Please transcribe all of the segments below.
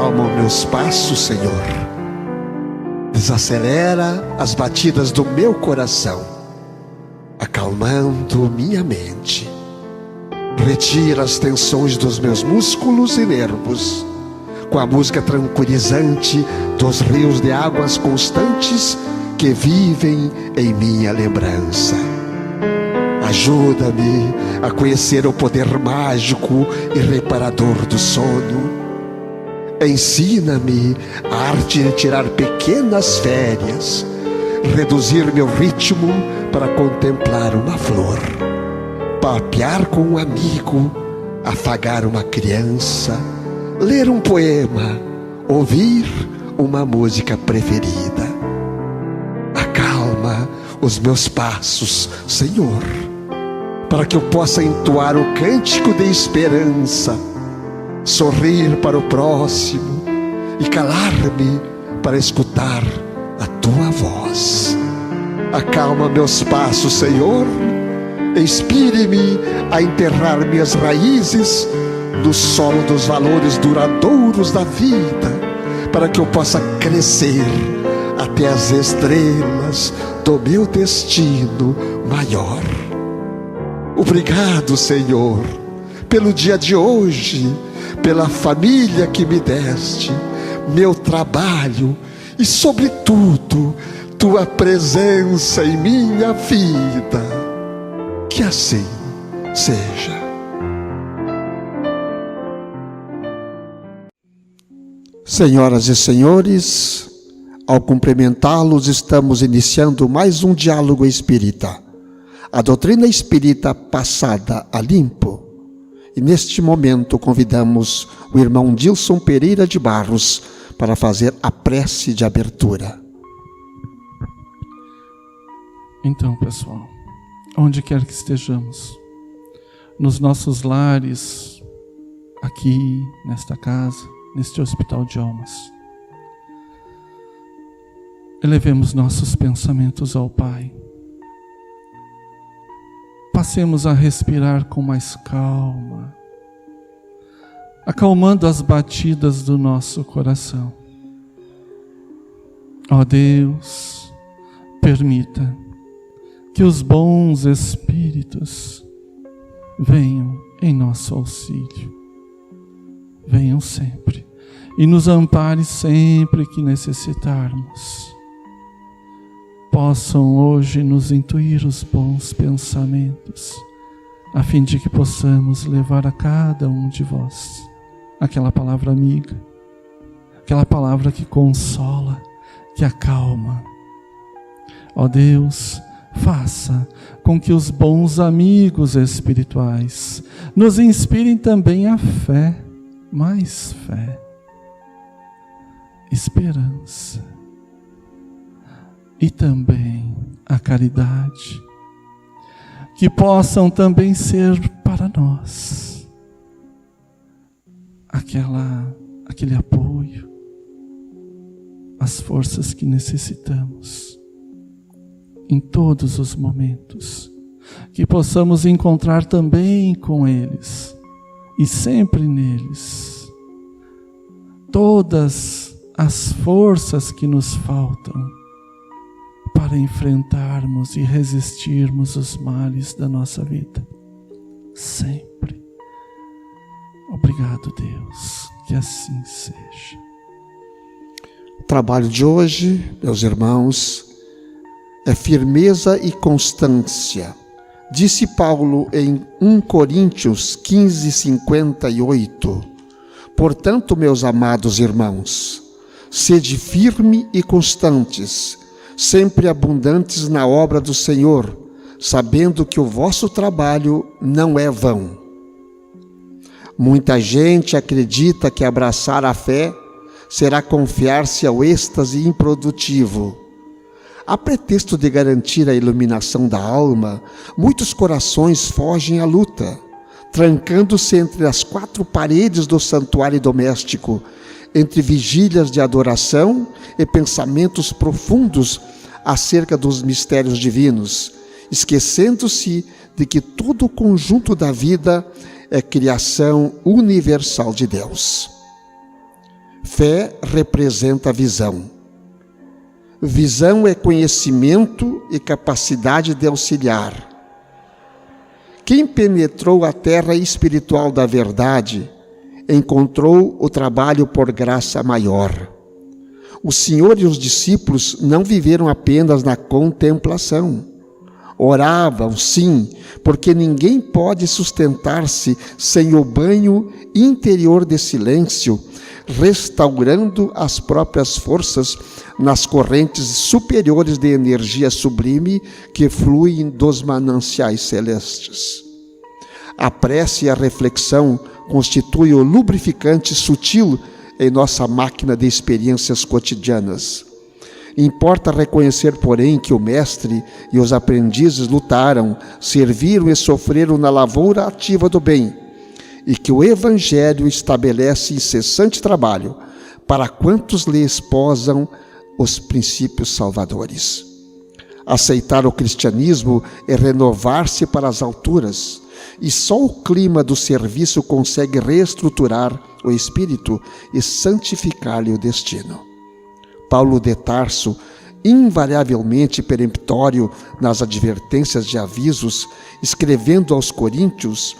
Acalma meus passos, Senhor. Desacelera as batidas do meu coração, acalmando minha mente. Retira as tensões dos meus músculos e nervos, com a música tranquilizante dos rios de águas constantes que vivem em minha lembrança. Ajuda-me a conhecer o poder mágico e reparador do sono. Ensina-me a arte de tirar pequenas férias, reduzir meu ritmo para contemplar uma flor, papear com um amigo, afagar uma criança, ler um poema, ouvir uma música preferida. Acalma os meus passos, Senhor, para que eu possa entoar o cântico de esperança, sorrir para o próximo e calar-me para escutar a tua voz. Acalma meus passos, Senhor. Inspire-me a enterrar minhas raízes no solo dos valores duradouros da vida, para que eu possa crescer até as estrelas do meu destino maior. Obrigado, Senhor, pelo dia de hoje, pela família que me deste, meu trabalho e, sobretudo, tua presença em minha vida. Que assim seja. Senhoras e senhores, ao cumprimentá-los, estamos iniciando mais um diálogo espírita. A doutrina espírita passada a limpo. E neste momento convidamos o irmão Dilson Pereira de Barros para fazer a prece de abertura. Então, pessoal, onde quer que estejamos, nos nossos lares, aqui, nesta casa, neste hospital de almas, elevemos nossos pensamentos ao Pai. Passemos a respirar com mais calma, acalmando as batidas do nosso coração. Ó Deus, permita que os bons espíritos venham em nosso auxílio. Venham sempre e nos ampare sempre que necessitarmos. Possam hoje nos intuir os bons pensamentos, a fim de que possamos levar a cada um de vós aquela palavra amiga, aquela palavra que consola, que acalma. Ó Deus, faça com que os bons amigos espirituais nos inspirem também a fé, mais fé, esperança e também a caridade, que possam também ser para nós aquele apoio, as forças que necessitamos em todos os momentos, que possamos encontrar também com eles e sempre neles todas as forças que nos faltam para enfrentarmos e resistirmos os males da nossa vida. Sempre. Obrigado, Deus, que assim seja. O trabalho de hoje, meus irmãos, é firmeza e constância. Disse Paulo em 1 Coríntios 15:58. Portanto, meus amados irmãos, sede firme e constantes, sempre abundantes na obra do Senhor, sabendo que o vosso trabalho não é vão. Muita gente acredita que abraçar a fé será confiar-se ao êxtase improdutivo. A pretexto de garantir a iluminação da alma, muitos corações fogem à luta, trancando-se entre as quatro paredes do santuário doméstico, entre vigílias de adoração e pensamentos profundos acerca dos mistérios divinos, esquecendo-se de que todo o conjunto da vida é criação universal de Deus. Fé representa visão. Visão é conhecimento e capacidade de auxiliar. Quem penetrou a terra espiritual da verdade encontrou o trabalho por graça maior. O Senhor e os discípulos não viveram apenas na contemplação. Oravam, sim, porque ninguém pode sustentar-se sem o banho interior de silêncio, restaurando as próprias forças nas correntes superiores de energia sublime que fluem dos mananciais celestes. A prece e a reflexão constituem o lubrificante sutil em nossa máquina de experiências cotidianas. Importa reconhecer, porém, que o Mestre e os aprendizes lutaram, serviram e sofreram na lavoura ativa do bem, e que o Evangelho estabelece incessante trabalho para quantos lhe esposam os princípios salvadores. Aceitar o cristianismo é renovar-se para as alturas, e só o clima do serviço consegue reestruturar o espírito e santificar-lhe o destino. Paulo de Tarso, invariavelmente peremptório nas advertências de avisos, escrevendo aos Coríntios,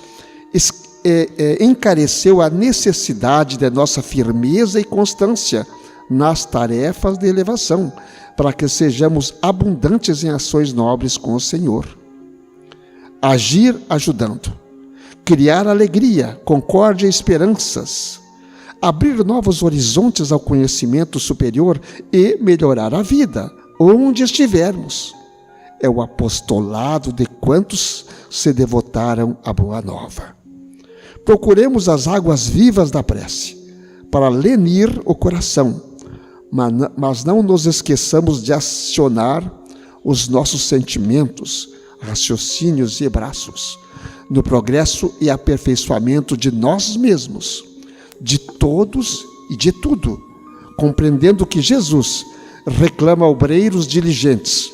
encareceu a necessidade de nossa firmeza e constância nas tarefas de elevação, para que sejamos abundantes em ações nobres com o Senhor. Agir ajudando, criar alegria, concórdia e esperanças, abrir novos horizontes ao conhecimento superior e melhorar a vida, onde estivermos. É o apostolado de quantos se devotaram à Boa Nova. Procuremos as águas vivas da prece, para lenir o coração, mas não nos esqueçamos de acionar os nossos sentimentos, raciocínios e braços, no progresso e aperfeiçoamento de nós mesmos, de todos e de tudo, compreendendo que Jesus reclama obreiros diligentes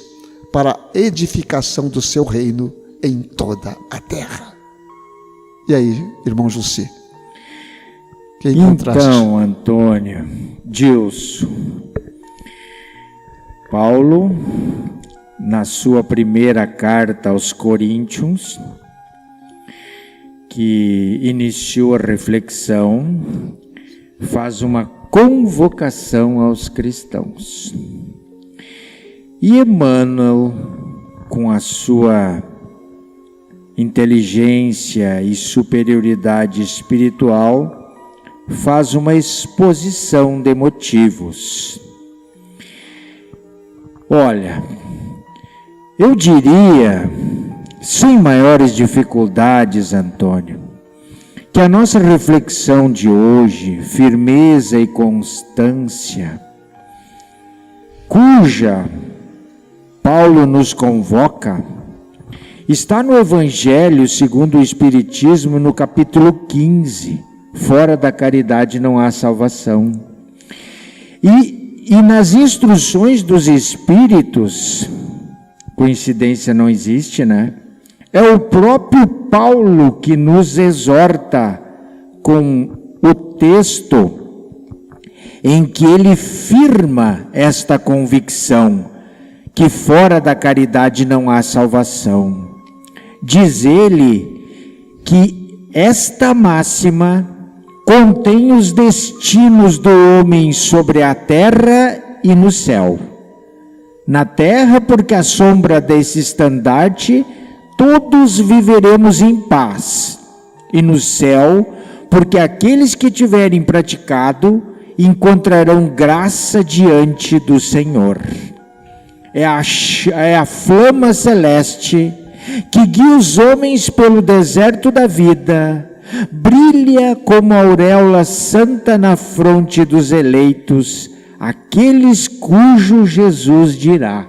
para a edificação do seu reino em toda a terra. E aí, irmão Jussi? Que encontraste? Então, Antônio, Dilson, Paulo, na sua primeira carta aos Coríntios, que iniciou a reflexão, faz uma convocação aos cristãos. E Emmanuel, com a sua inteligência e superioridade espiritual, faz uma exposição de motivos. Olha, eu diria, sem maiores dificuldades, Antônio, que a nossa reflexão de hoje, firmeza e constância, cuja Paulo nos convoca, está no Evangelho segundo o Espiritismo, no capítulo 15, fora da caridade não há salvação. E nas instruções dos Espíritos, coincidência não existe, né? É o próprio Paulo que nos exorta com o texto em que ele firma esta convicção, que fora da caridade não há salvação. Diz ele que esta máxima contém os destinos do homem sobre a terra e no céu. Na terra, porque à sombra desse estandarte todos viveremos em paz, e no céu, porque aqueles que tiverem praticado encontrarão graça diante do Senhor. É a flama celeste que guia os homens pelo deserto da vida, brilha como a auréola santa na fronte dos eleitos, aqueles cujo Jesus dirá: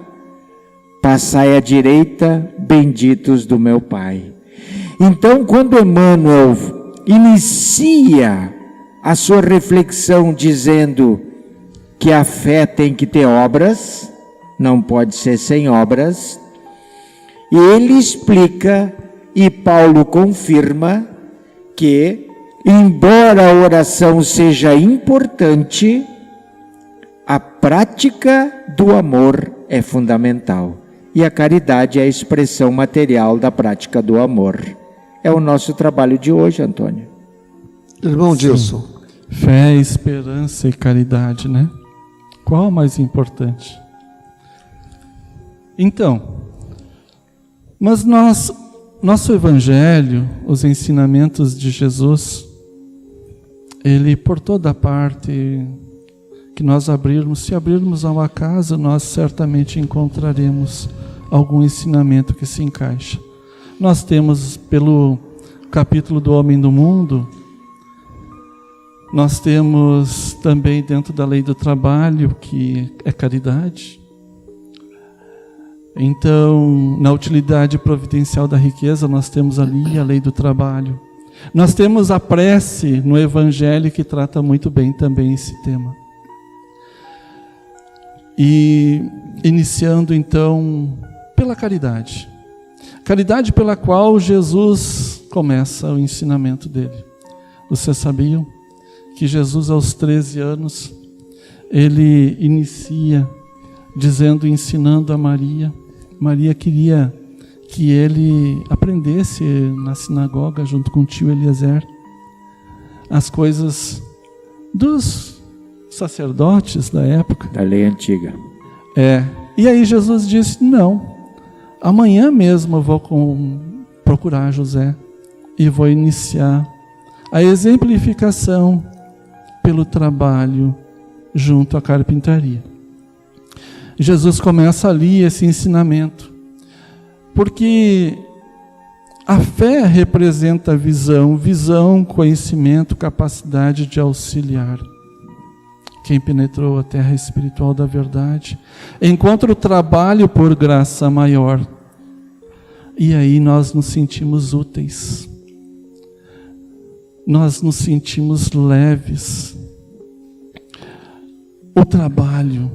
passai à direita, benditos do meu Pai. Então, quando Emmanuel inicia a sua reflexão dizendo que a fé tem que ter obras, não pode ser sem obras, e ele explica, e Paulo confirma, que embora a oração seja importante, a prática do amor é fundamental. E a caridade é a expressão material da prática do amor. É o nosso trabalho de hoje, Antônio. Irmão Dilson. Fé, esperança e caridade, né? Qual o mais importante? Então, mas nosso Evangelho, os ensinamentos de Jesus, ele por toda parte que nós abrirmos, se abrirmos a uma casa, nós certamente encontraremos algum ensinamento que se encaixa. Nós temos pelo capítulo do Homem do Mundo, nós temos também dentro da lei do trabalho, que é caridade. Então, na utilidade providencial da riqueza, nós temos ali a lei do trabalho. Nós temos a prece no Evangelho que trata muito bem também esse tema. E iniciando então pela caridade. Caridade pela qual Jesus começa o ensinamento dele. Vocês sabiam que Jesus aos 13 anos, ele inicia dizendo, ensinando a Maria. Maria queria que ele aprendesse na sinagoga junto com o tio Eliezer as coisas dos sacerdotes da época. Da lei antiga. E aí Jesus disse, não, amanhã mesmo eu vou procurar José e vou iniciar a exemplificação pelo trabalho junto à carpintaria. Jesus começa ali esse ensinamento, porque a fé representa visão, conhecimento, capacidade de auxiliar. Quem penetrou a terra espiritual da verdade encontra o trabalho por graça maior. E aí nós nos sentimos úteis. Nós nos sentimos leves. O trabalho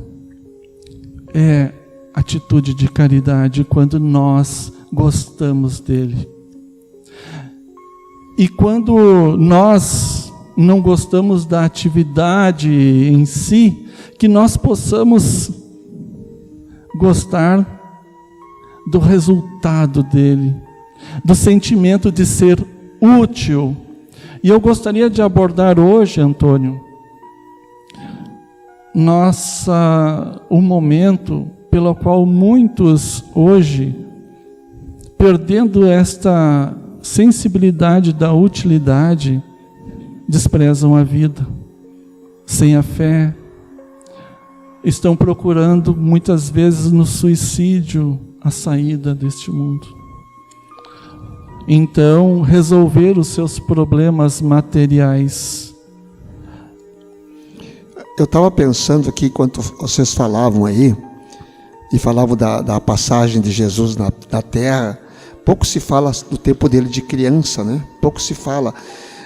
é atitude de caridade quando nós gostamos dele. E quando nós não gostamos da atividade em si, que nós possamos gostar do resultado dele, do sentimento de ser útil. E eu gostaria de abordar hoje, Antônio, o momento pelo qual muitos hoje, perdendo esta sensibilidade da utilidade, desprezam a vida, sem a fé, estão procurando muitas vezes no suicídio a saída deste mundo. Então, resolver os seus problemas materiais. Eu estava pensando aqui, enquanto vocês falavam aí, e falavam da passagem de Jesus na terra, pouco se fala do tempo dele de criança, né? Pouco se fala.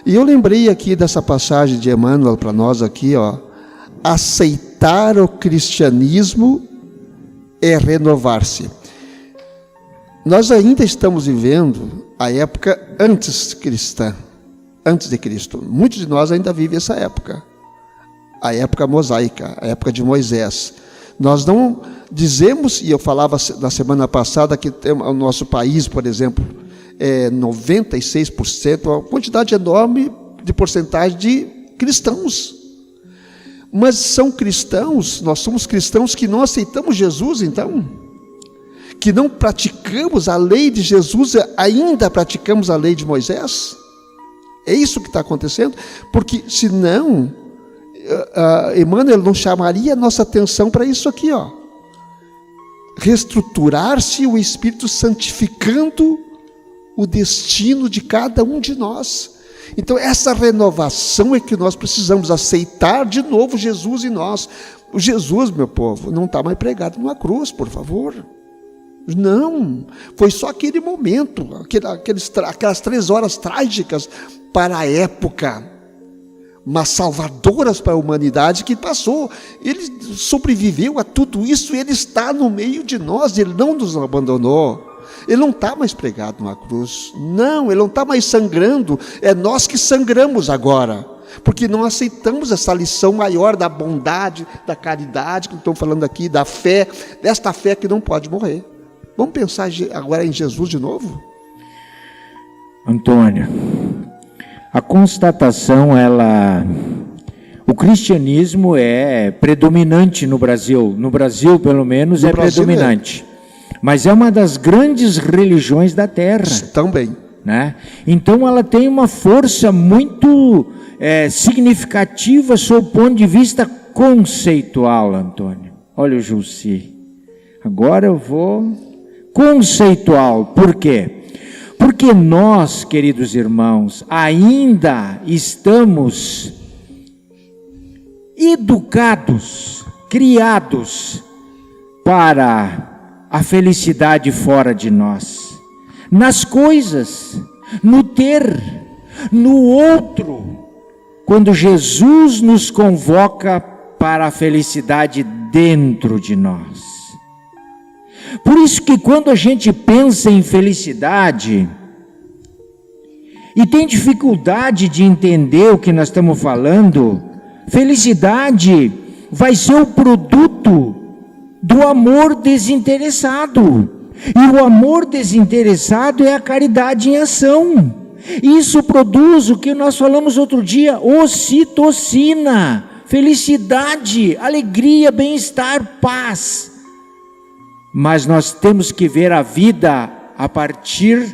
E eu lembrei aqui dessa passagem de Emmanuel para nós aqui, ó. Aceitar o cristianismo é renovar-se. Nós ainda estamos vivendo a época antes cristã, antes de Cristo. Muitos de nós ainda vivem essa época. A época mosaica, a época de Moisés. Nós não dizemos, e eu falava na semana passada, que o nosso país, por exemplo, 96%, uma quantidade enorme de porcentagem de cristãos. Mas são cristãos, nós somos cristãos que não aceitamos Jesus, então, que não praticamos a lei de Jesus, ainda praticamos a lei de Moisés. É isso que está acontecendo, porque senão Emmanuel não chamaria a nossa atenção para isso aqui, ó. Reestruturar-se o Espírito santificando o destino de cada um de nós. Então essa renovação é que nós precisamos aceitar de novo Jesus em nós. O Jesus, meu povo, não está mais pregado numa cruz, por favor. Não, foi só aquele momento, aquelas 3 horas trágicas para a época, mas salvadoras para a humanidade que passou. Ele sobreviveu a tudo isso, ele está no meio de nós, ele não nos abandonou. Ele não está mais pregado numa cruz. Não, ele não está mais sangrando. É nós que sangramos agora. Porque não aceitamos essa lição maior da bondade, da caridade, que estou falando aqui, da fé, desta fé que não pode morrer. Vamos pensar agora em Jesus de novo? Antônio, a constatação, o cristianismo é predominante no Brasil. No Brasil, pelo menos, é predominante. Mas é uma das grandes religiões da Terra. Também. Né? Então ela tem uma força muito significativa sob o ponto de vista conceitual, Antônio. Olha o Jussi. Agora eu vou... Conceitual. Por quê? Porque nós, queridos irmãos, ainda estamos educados, criados para a felicidade fora de nós. Nas coisas, no ter, no outro, quando Jesus nos convoca para a felicidade dentro de nós. Por isso que quando a gente pensa em felicidade e tem dificuldade de entender o que nós estamos falando, felicidade vai ser o produto do amor desinteressado. E o amor desinteressado é a caridade em ação. Isso produz o que nós falamos outro dia, ocitocina, felicidade, alegria, bem-estar, paz. Mas nós temos que ver a vida a partir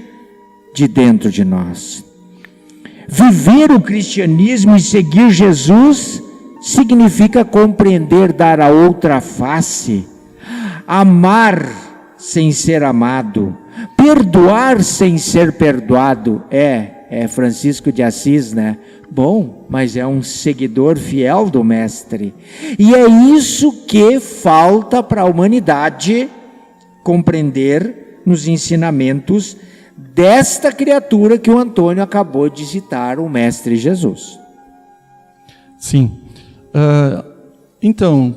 de dentro de nós. Viver o cristianismo e seguir Jesus significa compreender, dar a outra face, amar sem ser amado, perdoar sem ser perdoado. É Francisco de Assis, né? Bom, mas é um seguidor fiel do Mestre. E é isso que falta para a humanidade compreender nos ensinamentos desta criatura que o Antônio acabou de citar, o Mestre Jesus. Sim. Então,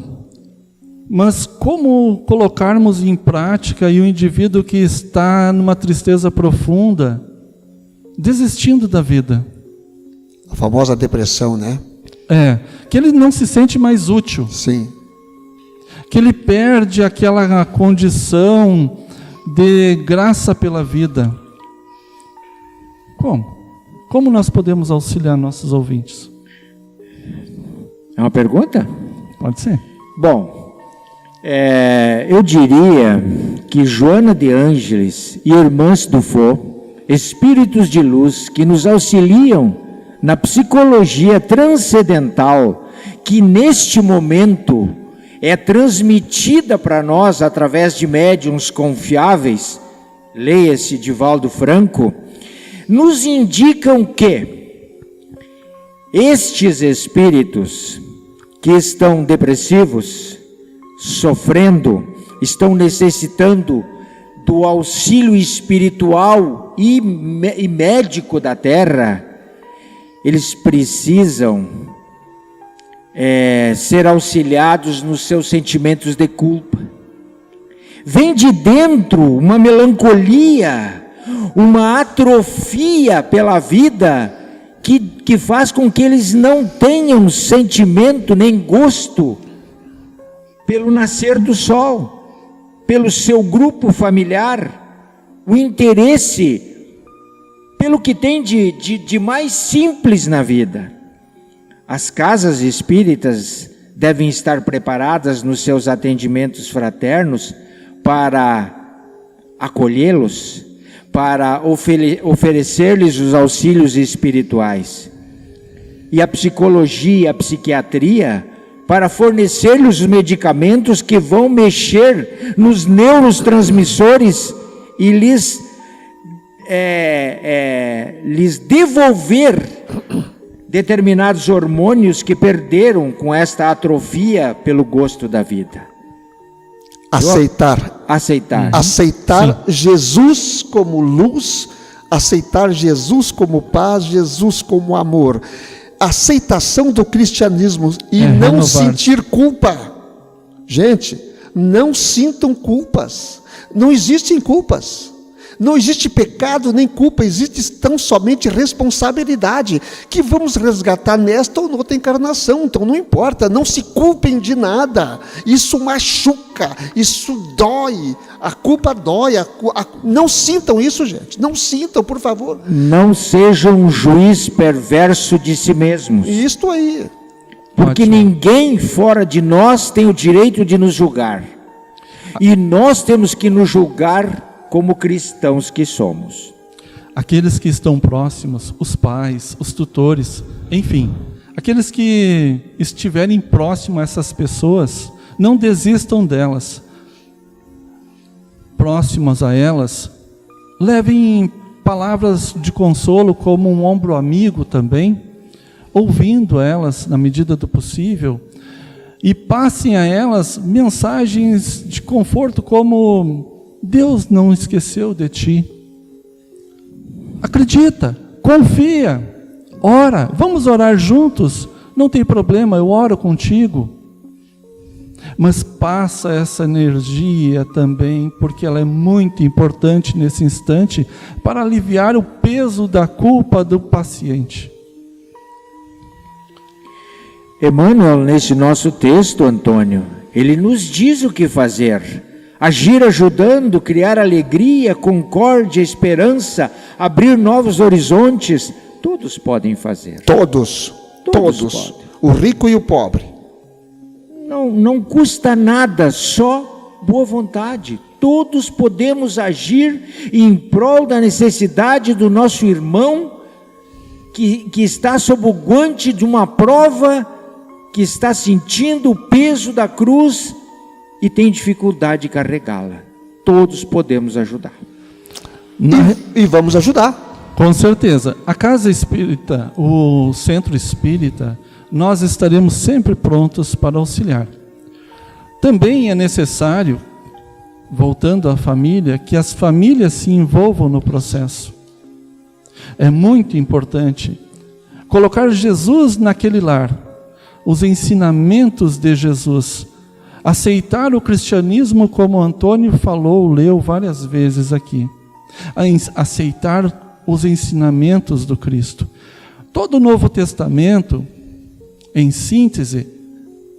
mas como colocarmos em prática e o indivíduo que está numa tristeza profunda, desistindo da vida? A famosa depressão, né? Que ele não se sente mais útil. Sim. Que ele perde aquela condição de graça pela vida. Como? Como nós podemos auxiliar nossos ouvintes? É uma pergunta? Pode ser. Bom, eu diria que Joana de Ângeles e Irmãs Dufaux, espíritos de luz que nos auxiliam na psicologia transcendental, que neste momento é transmitida para nós através de médiuns confiáveis, leia-se Divaldo Franco, nos indicam que estes espíritos que estão depressivos, sofrendo, estão necessitando do auxílio espiritual e médico da Terra, eles precisam ser auxiliados nos seus sentimentos de culpa. Vem de dentro uma melancolia, uma atrofia pela vida que faz com que eles não tenham sentimento nem gosto pelo nascer do sol, pelo seu grupo familiar, o interesse pelo que tem de mais simples na vida. As casas espíritas devem estar preparadas nos seus atendimentos fraternos para acolhê-los, para oferecer-lhes os auxílios espirituais. E a psicologia, a psiquiatria, para fornecer-lhes os medicamentos que vão mexer nos neurotransmissores e lhes devolver determinados hormônios que perderam com esta atrofia pelo gosto da vida. Aceitar Jesus como luz, aceitar Jesus como paz, Jesus como amor. Aceitação do cristianismo e não sentir culpa. Gente, não sintam culpas. Não existem culpas. Não existe pecado nem culpa, existe tão somente responsabilidade, que vamos resgatar nesta ou noutra encarnação. Então não importa, não se culpem de nada. Isso machuca, isso dói, a culpa dói. Não sintam isso, gente, não sintam, por favor. Não sejam um juiz perverso de si mesmos. Isto aí. Porque ninguém fora de nós tem o direito de nos julgar. E nós temos que nos julgar como cristãos que somos. Aqueles que estão próximos, os pais, os tutores, enfim, aqueles que estiverem próximos a essas pessoas, não desistam delas. Próximos a elas, levem palavras de consolo como um ombro amigo também, ouvindo elas na medida do possível, e passem a elas mensagens de conforto como: Deus não esqueceu de ti. Acredita, confia, ora, vamos orar juntos, não tem problema, eu oro contigo. Mas passa essa energia também, porque ela é muito importante nesse instante, para aliviar o peso da culpa do paciente. Emmanuel, nesse nosso texto, Antônio, ele nos diz o que fazer. Agir ajudando, criar alegria, concórdia, esperança, abrir novos horizontes. Todos podem fazer. Todos. Podem. O rico e o pobre. Não custa nada, só boa vontade. Todos podemos agir em prol da necessidade do nosso irmão que está sob o guante de uma prova, que está sentindo o peso da cruz e tem dificuldade de carregá-la. Todos podemos ajudar. E vamos ajudar. Com certeza. A Casa Espírita, o Centro Espírita, nós estaremos sempre prontos para auxiliar. Também é necessário, voltando à família, que as famílias se envolvam no processo. É muito importante colocar Jesus naquele lar, os ensinamentos de Jesus, aceitar o cristianismo como Antônio falou, leu várias vezes aqui, aceitar os ensinamentos do Cristo. Todo o Novo Testamento, em síntese,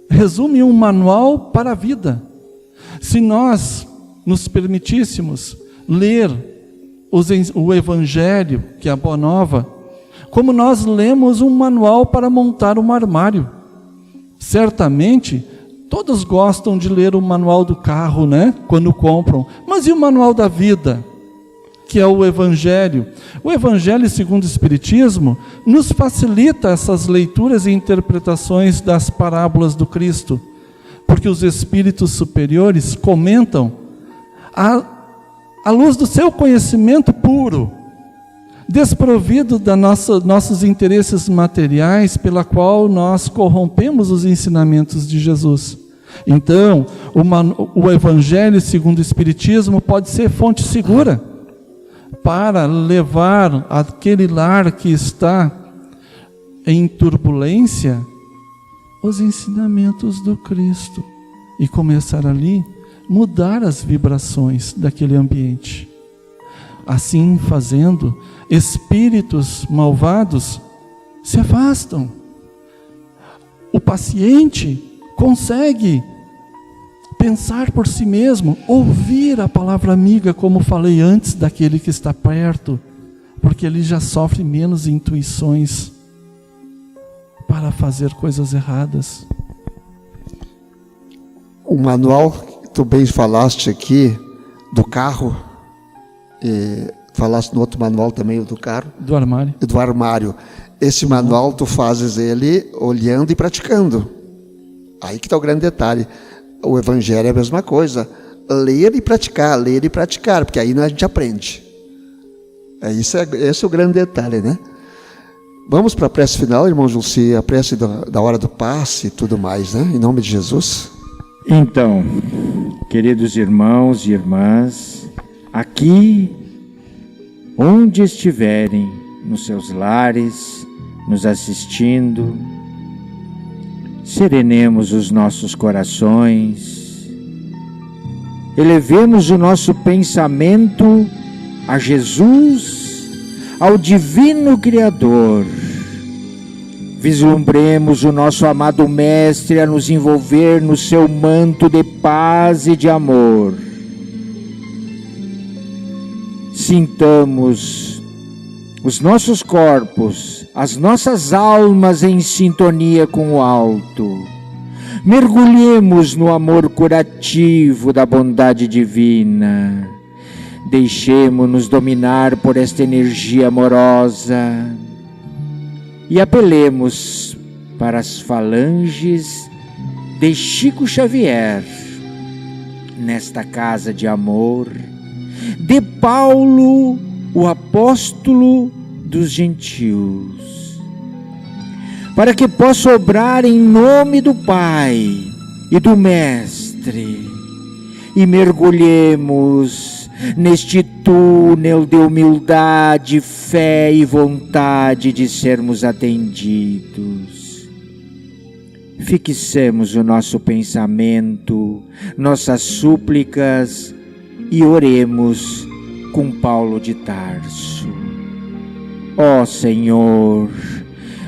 resume um manual para a vida. Se nós nos permitíssemos ler o Evangelho, que é a Boa Nova, como nós lemos um manual para montar um armário. Certamente, todos gostam de ler o manual do carro, né? Quando compram. Mas e o manual da vida? Que é o Evangelho. O Evangelho, segundo o Espiritismo, nos facilita essas leituras e interpretações das parábolas do Cristo. Porque os espíritos superiores comentam à luz do seu conhecimento puro, desprovido dos nossos interesses materiais, pela qual nós corrompemos os ensinamentos de Jesus. Então, o Evangelho, segundo o Espiritismo, pode ser fonte segura para levar aquele lar que está em turbulência os ensinamentos do Cristo e começar ali mudar as vibrações daquele ambiente. Assim fazendo, espíritos malvados se afastam. O paciente consegue pensar por si mesmo, ouvir a palavra amiga, como falei antes, daquele que está perto, porque ele já sofre menos intuições para fazer coisas erradas. O manual que tu bem falaste aqui, do carro, e falaste no outro manual também, o do carro. Do armário. Do armário. Esse manual tu fazes ele olhando e praticando. Aí que está o grande detalhe. O Evangelho é a mesma coisa. Ler e praticar, porque aí a gente aprende. Esse é o grande detalhe, né? Vamos para a prece final, irmão Julci, a prece da hora do passe e tudo mais, né? Em nome de Jesus. Então, queridos irmãos e irmãs, aqui, onde estiverem, nos seus lares, nos assistindo, serenemos os nossos corações, elevemos o nosso pensamento a Jesus, ao Divino Criador. Vislumbremos o nosso amado Mestre a nos envolver no seu manto de paz e de amor. Sintamos os nossos corpos, as nossas almas em sintonia com o alto. Mergulhemos no amor curativo da bondade divina. Deixemo-nos dominar por esta energia amorosa e apelemos para as falanges de Chico Xavier, nesta casa de amor, de Paulo, o apóstolo dos gentios, para que possa obrar em nome do Pai e do Mestre, e mergulhemos neste túnel de humildade, fé e vontade de sermos atendidos. Fixemos o nosso pensamento, nossas súplicas e oremos com Paulo de Tarso. Ó Senhor,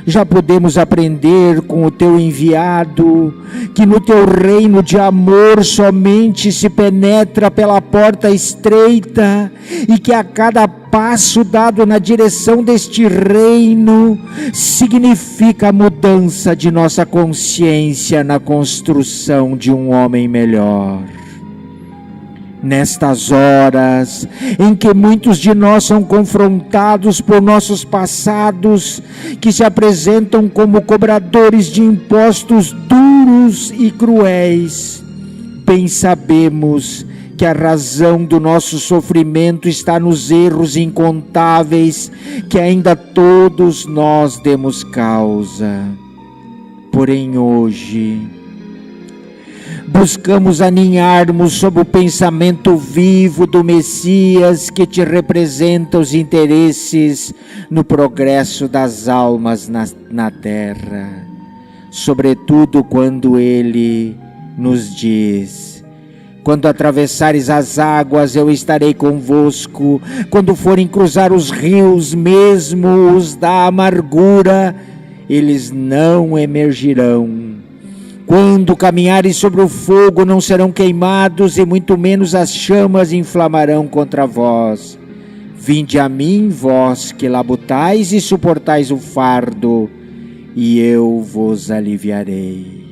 já podemos aprender com o teu enviado que no teu reino de amor somente se penetra pela porta estreita e que a cada passo dado na direção deste reino significa a mudança de nossa consciência na construção de um homem melhor. Nestas horas em que muitos de nós são confrontados por nossos passados, que se apresentam como cobradores de impostos duros e cruéis, bem sabemos que a razão do nosso sofrimento está nos erros incontáveis que ainda todos nós demos causa. Porém hoje buscamos aninharmos sob o pensamento vivo do Messias que te representa os interesses no progresso das almas na terra, sobretudo quando ele nos diz: quando atravessares as águas eu estarei convosco, quando forem cruzar os rios, mesmo os da amargura, eles não emergirão. Quando caminhares sobre o fogo, não serão queimados, e muito menos as chamas inflamarão contra vós. Vinde a mim, vós que labutais e suportais o fardo, e eu vos aliviarei,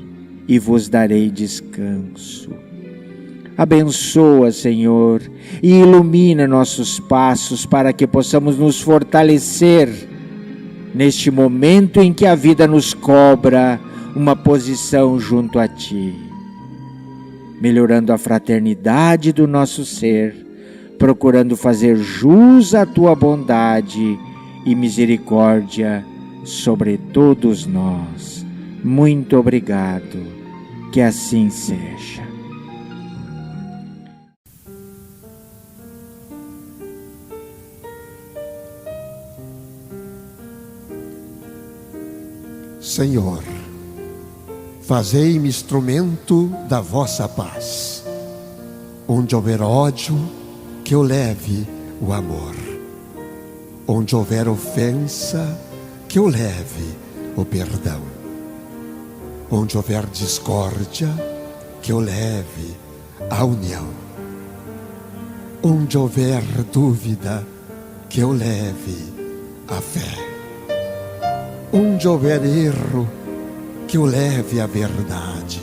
e vos darei descanso. Abençoa, Senhor, e ilumina nossos passos, para que possamos nos fortalecer neste momento em que a vida nos cobra uma posição junto a Ti, melhorando a fraternidade do nosso ser, procurando fazer jus à Tua bondade e misericórdia sobre todos nós. Muito obrigado, que assim seja. Senhor, fazei-me instrumento da vossa paz. Onde houver ódio, que eu leve o amor. Onde houver ofensa, que eu leve o perdão. Onde houver discórdia, que eu leve a união. Onde houver dúvida, que eu leve a fé. Onde houver erro, que eu leve a verdade.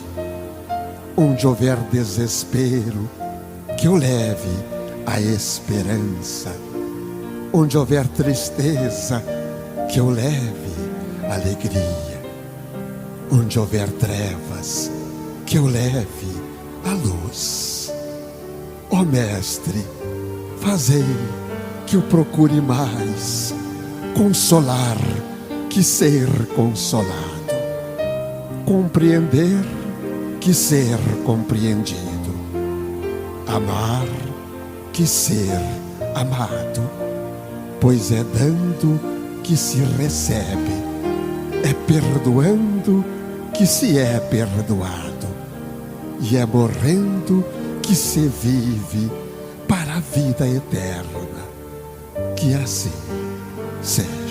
Onde houver desespero, que eu leve a esperança. Onde houver tristeza, que eu leve a alegria. Onde houver trevas, que eu leve a luz. Ó Mestre, fazei que eu procure mais consolar que ser consolado, compreender que ser compreendido, amar que ser amado, pois é dando que se recebe, é perdoando que se é perdoado, e é morrendo que se vive para a vida eterna. que é assim, serve.